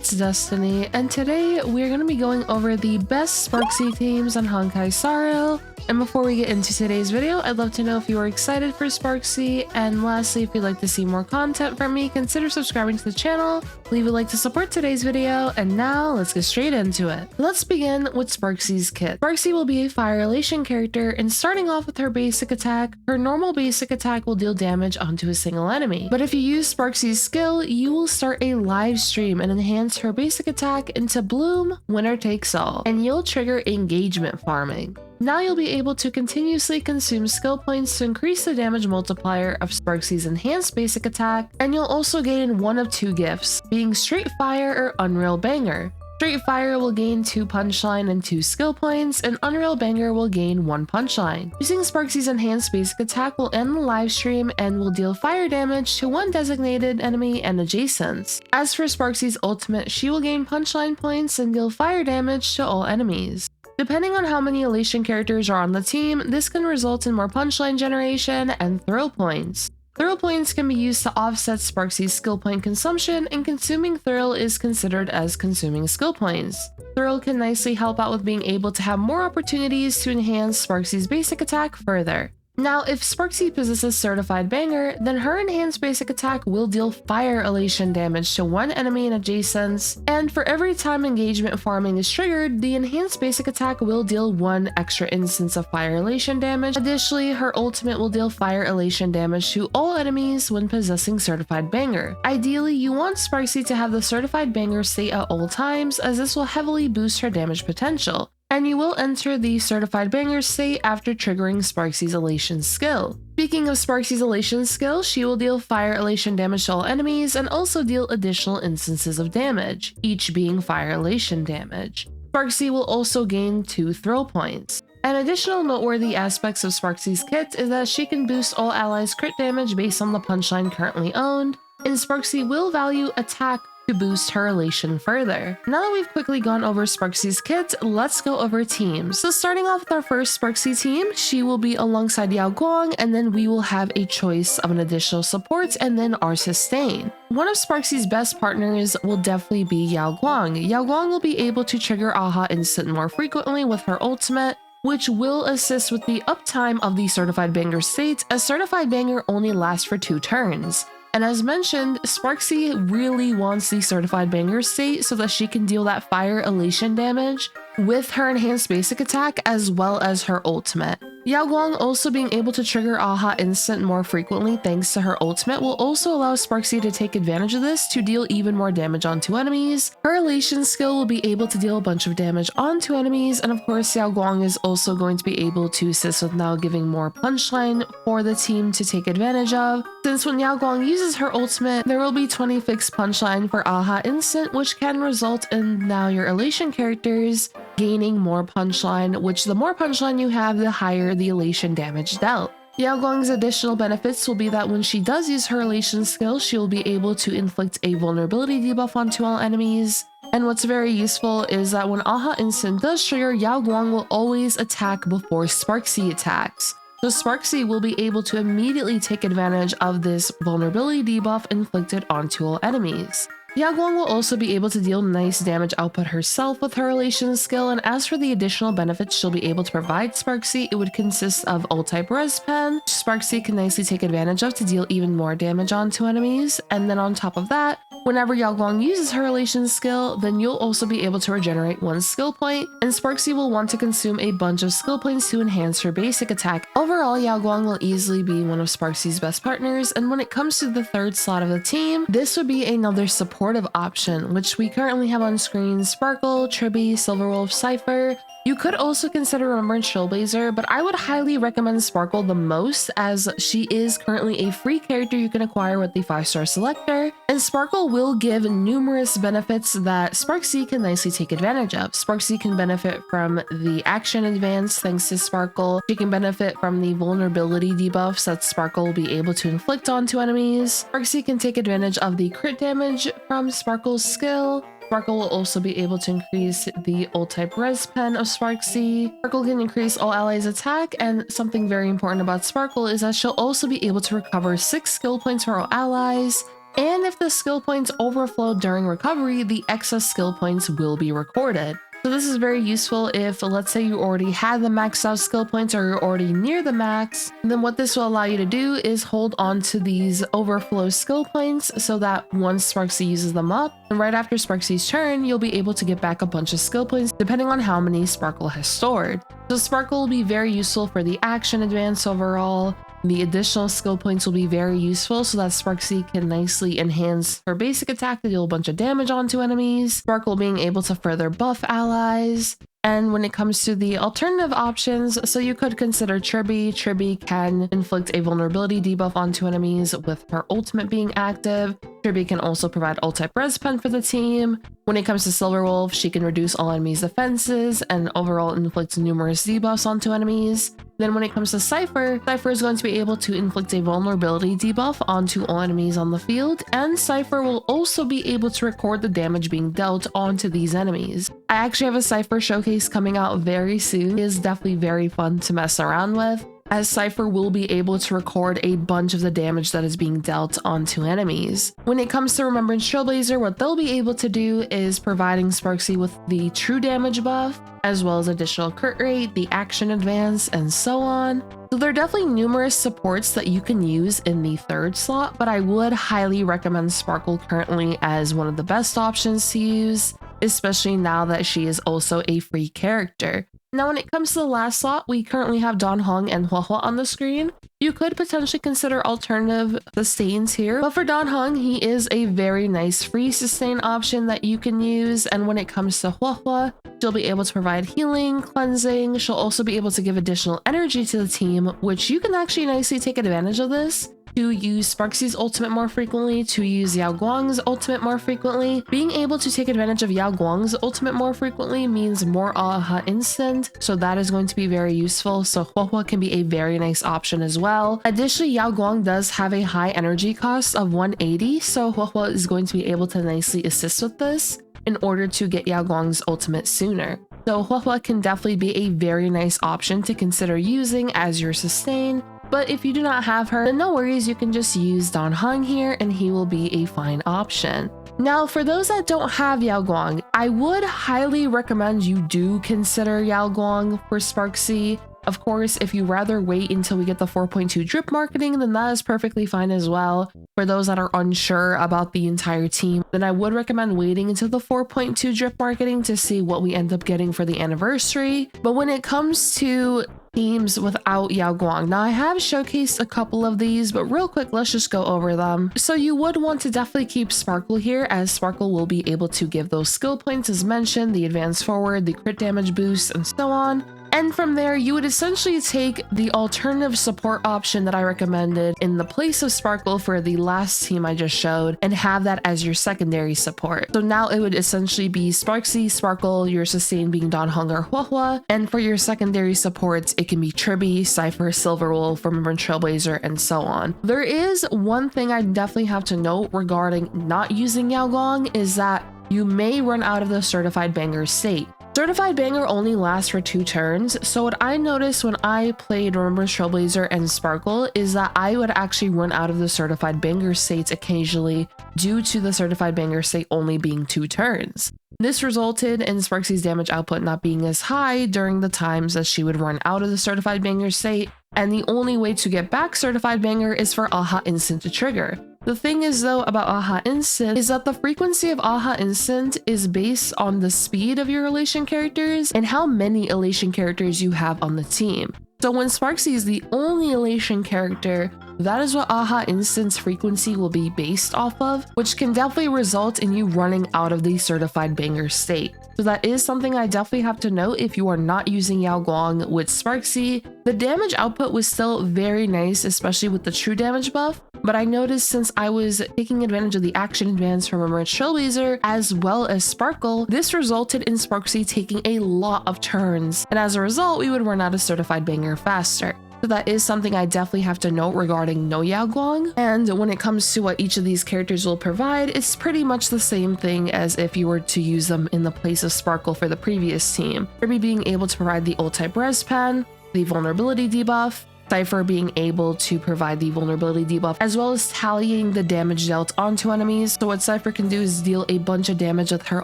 it's Destiny, and today we're going to be going over the best Sparxie teams on Honkai Star Rail. And before we get into today's video, I'd love to know if you are excited for Sparxie, and lastly, if you'd like to see more content from me, consider subscribing to the channel, leave a like to support today's video, and now let's get straight into it. Let's begin with Sparxie's kit. Sparxie will be a Fire Elation character, and starting off with her basic attack, her normal basic attack will deal damage onto a single enemy. But if you use Sparxie's skill, you will start a live stream and enhance her basic attack into Bloom, winner takes all, and you'll trigger engagement farming. Now you'll be able to continuously consume skill points to increase the damage multiplier of Sparxie's enhanced basic attack, and you'll also gain one of two gifts, being Straight Fire or Unreal Banger. Straight Fire will gain 2 punchline and 2 skill points, and Unreal Banger will gain 1 punchline. Using Sparxie's enhanced basic attack will end the live stream and will deal fire damage to one designated enemy and adjacents. As for Sparxie's ultimate, she will gain punchline points and deal fire damage to all enemies. Depending on how many Elation characters are on the team, this can result in more punchline generation and thrill points. Thrill points can be used to offset Sparxie's skill point consumption, and consuming thrill is considered as consuming skill points. Thrill can nicely help out with being able to have more opportunities to enhance Sparxie's basic attack further. Now, if Sparxie possesses Certified Banger, then her enhanced basic attack will deal Fire Elation damage to one enemy and adjacents, and for every time engagement farming is triggered, the enhanced basic attack will deal 1 extra instance of Fire Elation damage. Additionally, her ultimate will deal Fire Elation damage to all enemies when possessing Certified Banger. Ideally, you want Sparxie to have the Certified Banger state at all times, as this will heavily boost her damage potential. And you will enter the Certified Banger state after triggering Sparxie's Elation skill. Speaking of Sparxie's Elation skill, she will deal Fire Elation damage to all enemies and also deal additional instances of damage, each being Fire Elation damage. Sparxie will also gain 2 thrill points. An additional noteworthy aspects of Sparxie's kit is that she can boost all allies' crit damage based on the punchline currently owned, and Sparxie will value attack to boost her Elation further. Now that we've quickly gone over Sparxie's kit, let's go over teams. So starting off with our first Sparxie team, she will be alongside Yao Guang, and then we will have a choice of an additional support and then our sustain. One of Sparxie's best partners will definitely be Yao Guang. Yao Guang will be able to trigger Aha Instant more frequently with her ultimate, which will assist with the uptime of the Certified Banger state, as Certified Banger only lasts for 2 turns. And as mentioned, Sparxie really wants the Certified Banger state so that she can deal that Fire Elation damage with her enhanced basic attack as well as her ultimate. Yao Guang also being able to trigger Aha Instant more frequently thanks to her ultimate will also allow Sparxie to take advantage of this to deal even more damage onto enemies. Her Elation skill will be able to deal a bunch of damage onto enemies, and of course Yao Guang is also going to be able to assist with now giving more punchline for the team to take advantage of. Since when Yao Guang uses her ultimate, there will be 20 fixed punchline for Aha Instant, which can result in now your Elation characters gaining more punchline, which the more punchline you have, the higher the Elation damage dealt. Yao Guang's additional benefits will be that when she does use her Elation skill, she will be able to inflict a vulnerability debuff onto all enemies. And what's very useful is that when Aha Instant does trigger, Yao Guang will always attack before Sparxie attacks. So Sparxie will be able to immediately take advantage of this vulnerability debuff inflicted onto all enemies. Yao Guang will also be able to deal nice damage output herself with her Elation skill, and as for the additional benefits she'll be able to provide Sparxie, it would consist of All-Type Res Pen, which Sparxie can nicely take advantage of to deal even more damage onto enemies, and then on top of that, whenever Yao Guang uses her Elation skill, then you'll also be able to regenerate 1 skill point, and Sparxie will want to consume a bunch of skill points to enhance her basic attack. Overall, Yao Guang will easily be one of Sparxie's best partners, and when it comes to the 3rd slot of the team, this would be another supportive option, which we currently have on screen: Sparkle, Tribbie, Silverwolf, Cypher. You could also consider Remembrance Trailblazer, but I would highly recommend Sparkle the most, as she is currently a free character you can acquire with the 5-star selector, and Sparkle will give numerous benefits that Sparxie can nicely take advantage of. Sparxie can benefit from the action advance thanks to Sparkle. She can benefit from the vulnerability debuffs that Sparkle will be able to inflict onto enemies. Sparxie can take advantage of the crit damage from Sparkle's skill. Sparkle will also be able to increase the All-Type Res Pen of Sparxie. Sparkle can increase all allies' attack, and something very important about Sparkle is that she'll also be able to recover 6 skill points for all allies, And if the skill points overflow during recovery, the excess skill points will be recorded. So this is very useful if, let's say, you already had the maxed out skill points or you're already near the max. Then what this will allow you to do is hold on to these overflow skill points so that once Sparxie uses them up, and right after Sparxie's turn, you'll be able to get back a bunch of skill points depending on how many Sparkle has stored. So Sparkle will be very useful for the action advance overall. The additional skill points will be very useful so that Sparxie can nicely enhance her basic attack to deal a bunch of damage onto enemies, Sparkle being able to further buff allies. And when it comes to the alternative options, so you could consider Tribbie. Tribbie can inflict a vulnerability debuff onto enemies with her ultimate being active. Tribbie can also provide ult-type res pen for the team. When it comes to Silverwolf, she can reduce all enemies' defenses and overall inflict numerous debuffs onto enemies. Then when it comes to Cypher, Cypher is going to be able to inflict a vulnerability debuff onto all enemies on the field, and Cypher will also be able to record the damage being dealt onto these enemies. I actually have a Cypher showcase coming out very soon. It is definitely very fun to mess around with, as Cypher will be able to record a bunch of the damage that is being dealt onto enemies. When it comes to Remembrance Trailblazer, what they'll be able to do is providing Sparxie with the true damage buff, as well as additional crit rate, the action advance, and so on. So there are definitely numerous supports that you can use in the third slot, but I would highly recommend Sparkle currently as one of the best options to use, especially now that she is also a free character. Now, when it comes to the last slot, we currently have Dan Heng and Hua Hua on the screen. You could potentially consider alternative sustains here, but for Dan Heng, he is a very nice free sustain option that you can use. And when it comes to Hua Hua, she'll be able to provide healing, cleansing. She'll also be able to give additional energy to the team, which you can actually nicely take advantage of this to use Sparxie's ultimate more frequently, to use Yao Guang's ultimate more frequently. Being able to take advantage of Yao Guang's ultimate more frequently means more Aha instant, so that is going to be very useful. So Hua Hua can be a very nice option as well. Additionally, Yao Guang does have a high energy cost of 180, so Hua Hua is going to be able to nicely assist with this in order to get Yao Guang's ultimate sooner. So Hua Hua can definitely be a very nice option to consider using as your sustain. But if you do not have her, then no worries, you can just use Dan Heng here and he will be a fine option. Now, for those that don't have Yao Guang, I would highly recommend you do consider Yao Guang for Sparxie. Of course, if you rather wait until we get the 4.2 drip marketing, then that is perfectly fine as well. For those that are unsure about the entire team, then I would recommend waiting until the 4.2 drip marketing to see what we end up getting for the anniversary. But when it comes to teams without Yao Guang, now I have showcased a couple of these, but real quick, let's just go over them. So you would want to definitely keep Sparkle here, as Sparkle will be able to give those skill points as mentioned, the advance forward, the crit damage boost, and so on. And from there, you would essentially take the alternative support option that I recommended in the place of Sparkle for the last team I just showed and have that as your secondary support. So now it would essentially be Sparxie, Sparkle, your sustain being Dan Heng or Hua Hua, and for your secondary supports, it can be Tribbie, Cypher, Silverwolf, Remembrance Trailblazer, and so on. There is one thing I definitely have to note regarding not using Yao Guang is that you may run out of the certified banger state. Certified Banger only lasts for 2 turns, so what I noticed when I played Remembrance Trailblazer and Sparkle is that I would actually run out of the Certified Banger states occasionally due to the Certified Banger state only being 2 turns. This resulted in Sparxie's damage output not being as high during the times that she would run out of the Certified Banger state, and the only way to get back Certified Banger is for Aha Instant to trigger. The thing is though about Aha Instant is that the frequency of Aha Instant is based on the speed of your Elation characters and how many Elation characters you have on the team. So when Sparxie is the only Elation character, that is what Aha Instant's frequency will be based off of, which can definitely result in you running out of the Certified Banger state. So that is something I definitely have to note if you are not using Yao Guang with Sparxie. The damage output was still very nice, especially with the true damage buff, but I noticed since I was taking advantage of the action advance from Remembrance Trailblazer as well as Sparkle, this resulted in Sparxie taking a lot of turns, and as a result, we would run out of Certified Banger faster. So that is something I definitely have to note regarding no Yao Guang. And when it comes to what each of these characters will provide, it's pretty much the same thing as if you were to use them in the place of Sparkle for the previous team. Tribbie being able to provide the ult-type res pen, the vulnerability debuff, Cypher being able to provide the vulnerability debuff, as well as tallying the damage dealt onto enemies. So what Cypher can do is deal a bunch of damage with her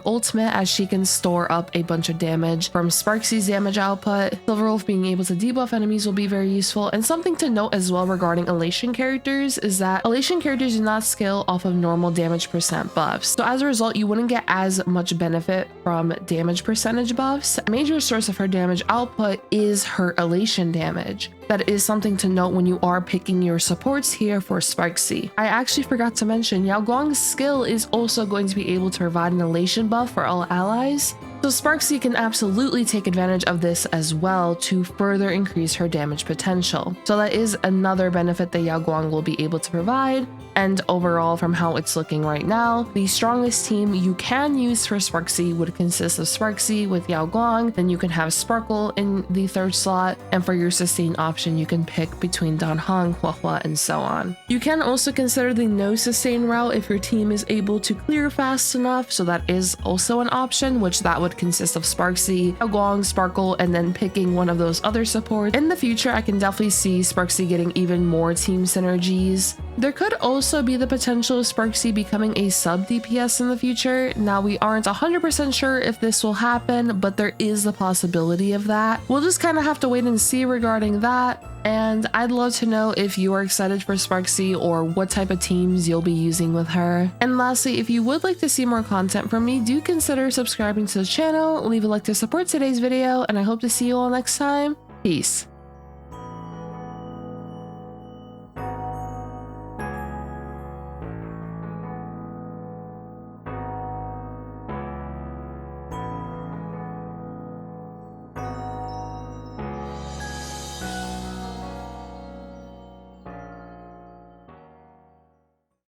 ultimate, as she can store up a bunch of damage from Sparxie's damage output. Silverwolf being able to debuff enemies will be very useful. And something to note as well regarding Elation characters is that Elation characters do not scale off of normal damage percent buffs. So as a result, you wouldn't get as much benefit from damage percentage buffs. A major source of her damage output is her Elation damage. That is something to note when you are picking your supports here for Sparxie. I actually forgot to mention, Yao Guang's skill is also going to be able to provide an Elation buff for all allies. So Sparxie can absolutely take advantage of this as well to further increase her damage potential. So that is another benefit that Yao Guang will be able to provide. And overall, from how it's looking right now, the strongest team you can use for Sparxie would consist of Sparxie with Yao Guang. Then you can have Sparkle in the third slot. And for your sustain option, you can pick between Dan Heng, Huahua, and so on. You can also consider the no sustain route if your team is able to clear fast enough. So that is also an option, which that would consist of Sparxie, Yao Guang, Sparkle, and then picking one of those other supports. In the future, I can definitely see Sparxie getting even more team synergies. There could also be the potential of Sparxie becoming a sub DPS in the future. Now, we aren't 100% sure if this will happen, but there is the possibility of that. We'll just kind of have to wait and see regarding that. And I'd love to know if you are excited for Sparxie or what type of teams you'll be using with her. And lastly, if you would like to see more content from me, do consider subscribing to the channel, leave a like to support today's video, and I hope to see you all next time. Peace.